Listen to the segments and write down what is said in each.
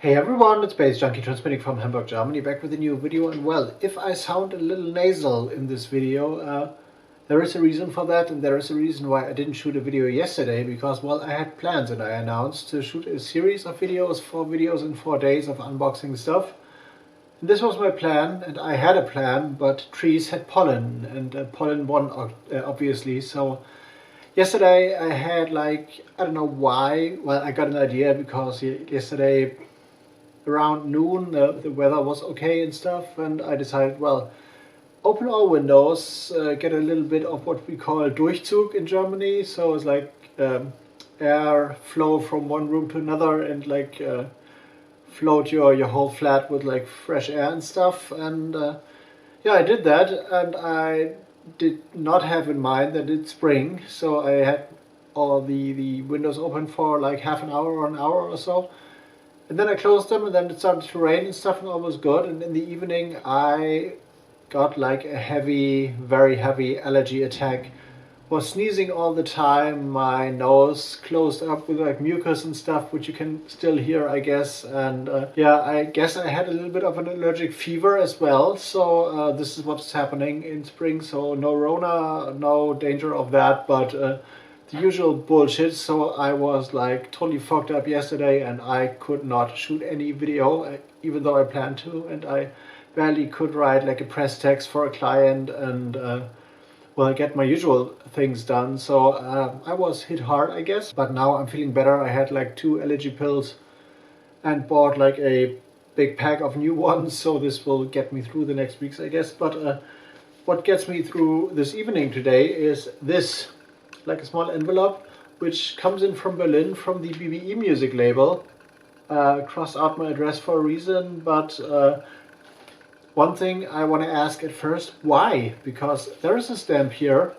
Hey everyone, it's baze.djunkiii transmitting from Hamburg, Germany, back with a new video. And well, if I sound a little nasal in this video, there is a reason for that, and there is a reason why I didn't shoot a video yesterday, because, well, I had plans and I announced to shoot a series of videos, 4 videos in 4 days of unboxing stuff. And this was my plan, and I had a plan, but trees had pollen, and pollen won, obviously. So yesterday I had, like, I don't know why, well, I got an idea because yesterday around noon the weather was okay and stuff, and I decided, well, open all windows, get a little bit of what we call Durchzug in Germany, so it's like air flow from one room to another and like float your whole flat with like fresh air and stuff. And yeah, I did that, and I did not have in mind that it's spring, so I had all the windows open for like half an hour or an hour or so. And then I closed them, and then it started to rain and stuff, and all was good. And in the evening I got like a heavy, very heavy allergy attack. Was sneezing all the time, my nose closed up with like mucus and stuff, which you can still hear, I guess. And yeah, I guess I had a little bit of an allergic fever as well. So this is what's happening in spring. So no Rona, no danger of that, but the usual bullshit. So I was like totally fucked up yesterday, and I could not shoot any video, even though I planned to, and I barely could write like a press text for a client and well, get my usual things done. So I was hit hard, I guess, but now I'm feeling better. I had like 2 allergy pills and bought like a big pack of new ones, so this will get me through the next weeks, I guess. But what gets me through this evening today is this, like a small envelope, which comes in from Berlin, from the BBE music label. Crossed out my address for a reason, but one thing I want to ask at first, why? Because there is a stamp here,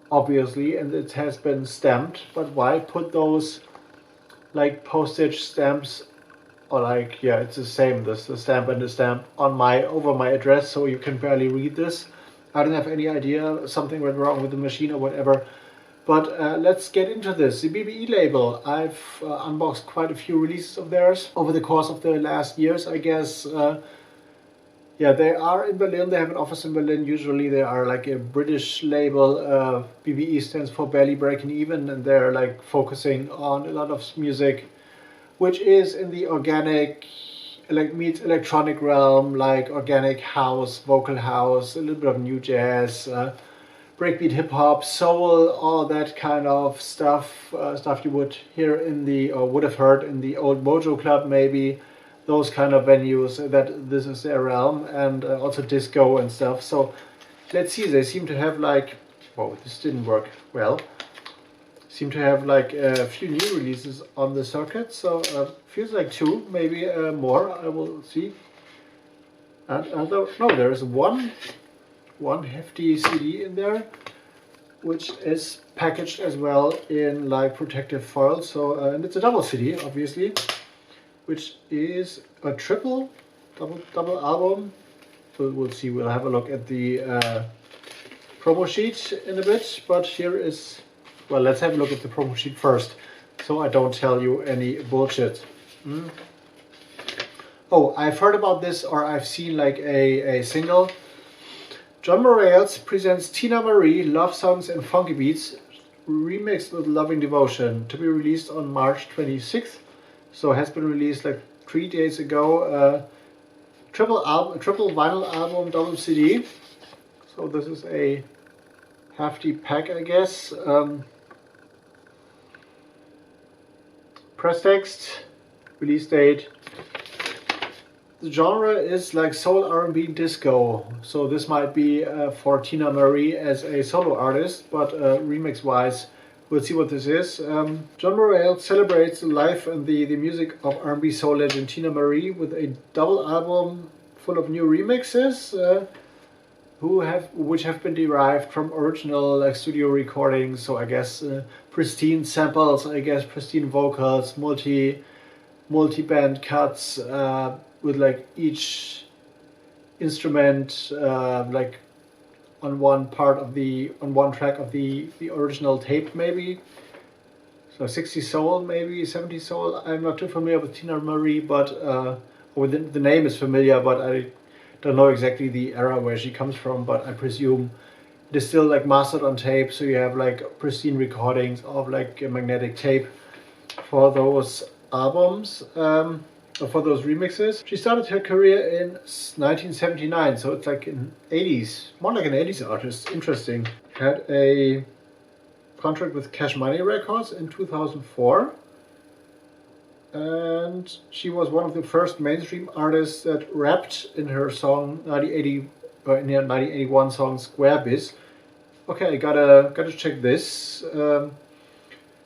obviously, and it has been stamped, but why put those like postage stamps, or like, yeah, it's the same, the stamp and the stamp on over my address, so you can barely read this. I don't have any idea, something went wrong with the machine or whatever. But let's get into this. The BBE label, I've unboxed quite a few releases of theirs over the course of the last years, I guess. Yeah, they are in Berlin. They have an office in Berlin. Usually they are like a British label. BBE stands for Barely Breaking Even, and they're like focusing on a lot of music which is in the organic, like meets electronic realm, like organic house, vocal house, a little bit of new jazz, breakbeat, hip hop, soul, all that kind of stuff. Stuff you would hear in the, or would have heard in the old Mojo Club, maybe. Those kind of venues, that this is their realm, and also disco and stuff. So let's see, they seem to have like, whoa, this didn't work well. Seem to have like a few new releases on the circuit, so feels like 2, maybe more, I will see. And no, there is one hefty CD in there, which is packaged as well in like protective foil. So and it's a double CD, obviously, which is a double album. We'll see, we'll have a look at the promo sheet in a bit, but here is, well, let's have a look at the promo sheet first, so I don't tell you any bullshit. Oh, I've heard about this, or I've seen like a single. John Morales presents TEENA MARIE, Love Songs and Funky Beats, remixed with Loving Devotion, to be released on March 26th. So it has been released like 3 days ago. Triple vinyl album, double CD. So this is a hefty pack, I guess. Press text, release date. The genre is like soul, R&B, disco. So this might be for TEENA MARIE as a solo artist, but remix-wise, we'll see what this is. John Morales celebrates the life and the music of R&B soul legend TEENA MARIE with a double album full of new remixes, which have been derived from original like studio recordings. So I guess pristine samples, I guess pristine vocals, multi-band cuts with like each instrument like on one track of the original tape, maybe. So 60 soul, maybe 70 soul. I'm not too familiar with TEENA MARIE, but the name is familiar, but I don't know exactly the era where she comes from, but I presume it is still like mastered on tape, so you have like pristine recordings of like a magnetic tape for those albums, for those remixes. She started her career in 1979, so it's like in 80s, more like an 80s artist. Interesting. Had a contract with Cash Money Records in 2004, and she was one of the first mainstream artists that rapped in her song 1980 or in her 1981 song Square Biz. Okay, I gotta check this.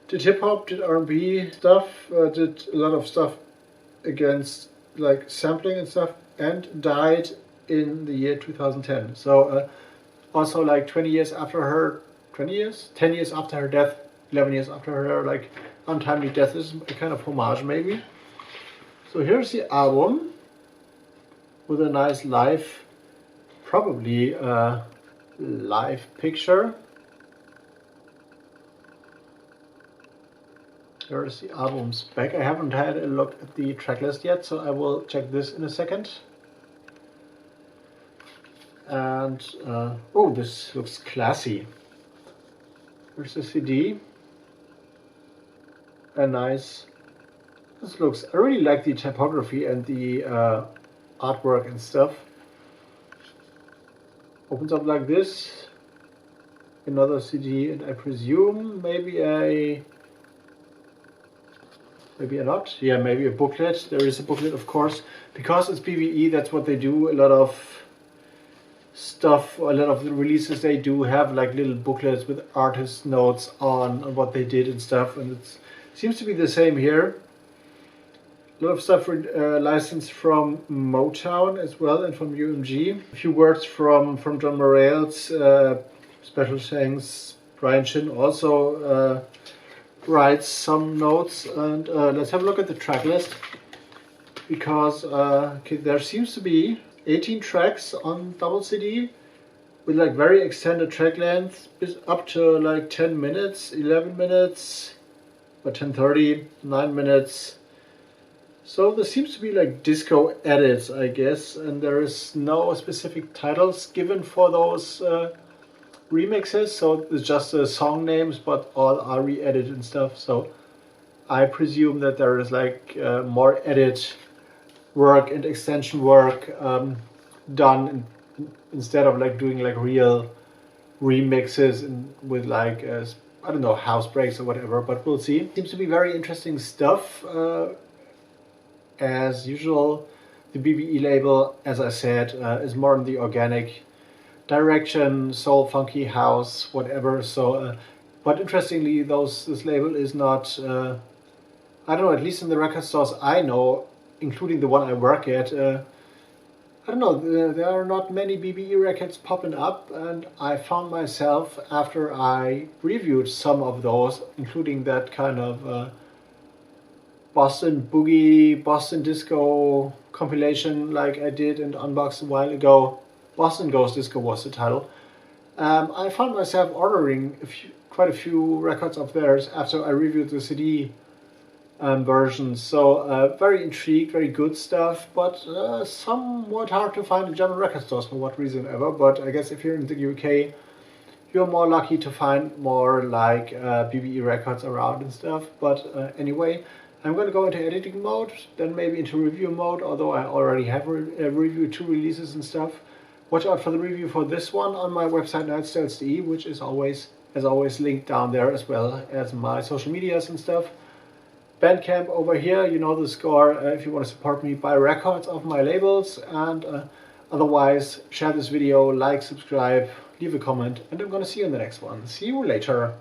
Did hip hop, did R&B stuff, did a lot of stuff against like sampling and stuff, and died in the year 2010. So also like 20 years after her, 20 years? 10 years after her death, 11 years after her like untimely death is a kind of homage maybe. So here's the album with a nice live, probably live picture. There's the album's back. I haven't had a look at the track list yet, so I will check this in a second. And oh, this looks classy. There's the CD. A nice. This looks. I really like the typography and the artwork and stuff. Opens up like this. Another CD, and I presume maybe not. Yeah, maybe a booklet. There is a booklet, of course, because it's BBE. That's what they do. A lot of stuff, a lot of the releases they do have like little booklets with artist notes on what they did and stuff, and it seems to be the same here. A lot of stuff licensed from Motown as well and from UMG. A few words from John Morales. Special thanks. Brian Chin also writes some notes, and let's have a look at the track list, because okay, there seems to be 18 tracks on double CD with like very extended track length, up to like 10 minutes, 11 minutes, or 10:30, 9 minutes. So there seems to be like disco edits, I guess, and there is no specific titles given for those remixes, so it's just the song names, but all are re-edited and stuff. So I presume that there is like more edit work and extension work done instead of like doing like real remixes with like I don't know, house breaks or whatever, but we'll see. Seems to be very interesting stuff. As usual, the BBE label, as I said, is more in the organic direction, soul, funky, house, whatever. So, but interestingly, this label is not, I don't know, at least in the record stores I know, including the one I work at, I don't know, there are not many BBE records popping up, and I found myself, after I reviewed some of those, including that kind of Boston Boogie, Boston Disco compilation like I did and unboxed a while ago. Boston Goes Disco was the title. I found myself ordering quite a few records of theirs after I reviewed the CD versions. So very intrigued, very good stuff, but somewhat hard to find in German record stores for what reason ever. But I guess if you're in the UK, you're more lucky to find more like BBE records around and stuff. But anyway, I'm going to go into editing mode, then maybe into review mode, although I already have reviewed 2 releases and stuff. Watch out for the review for this one on my website nightstyles.de, which is always, as always, linked down there, as well as my social medias and stuff. Bandcamp over here, you know the score. If you want to support me, buy records of my labels, and otherwise share this video, like, subscribe, leave a comment, and I'm going to see you in the next one. See you later.